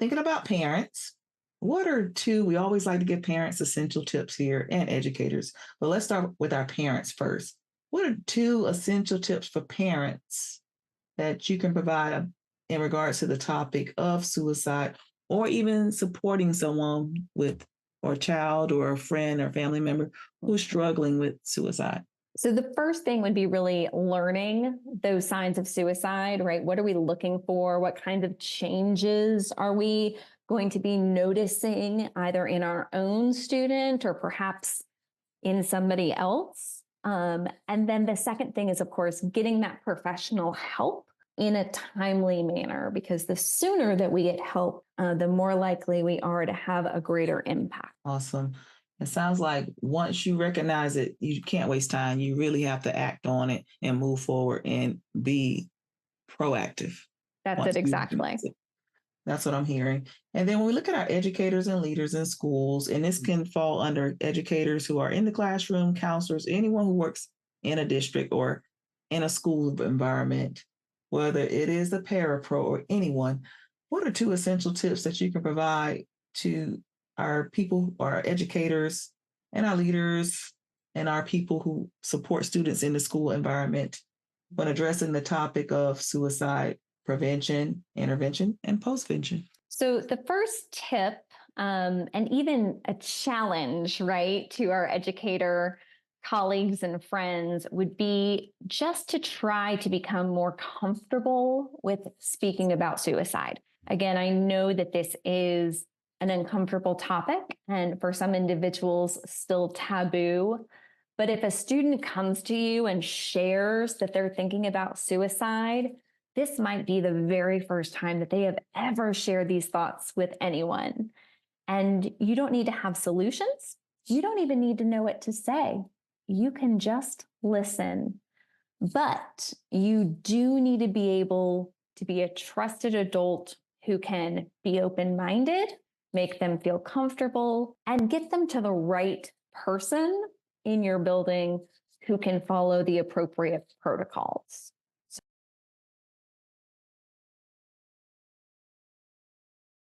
thinking about parents, what are two, we always like to give parents essential tips here and educators, but let's start with our parents first. What are two essential tips for parents that you can provide in regards to the topic of suicide or even supporting someone with, or a child or a friend or family member who's struggling with suicide? So the first thing would be really learning those signs of suicide, right? What are we looking for? What kinds of changes are we going to be noticing either in our own student or perhaps in somebody else? And then the second thing is, of course, getting that professional help in a timely manner, because the sooner that we get help, the more likely we are to have a greater impact. Awesome. It sounds like once you recognize it, you can't waste time. You really have to act on it and move forward and be proactive. That's it, exactly. That's what I'm hearing. And then when we look at our educators and leaders in schools, and this can fall under educators who are in the classroom, counselors, anyone who works in a district or in a school environment, whether it is the parapro or anyone, what are two essential tips that you can provide to our people, our educators and our leaders and our people who support students in the school environment when addressing the topic of suicide prevention, intervention, and postvention? So the first tip, and even a challenge, right, to our educator colleagues and friends would be just to try to become more comfortable with speaking about suicide. Again, I know that this is an uncomfortable topic and for some individuals still taboo. But if a student comes to you and shares that they're thinking about suicide, this might be the very first time that they have ever shared these thoughts with anyone. And you don't need to have solutions. You don't even need to know what to say. You can just listen. But you do need to be able to be a trusted adult who can be open-minded, make them feel comfortable, and get them to the right person in your building who can follow the appropriate protocols.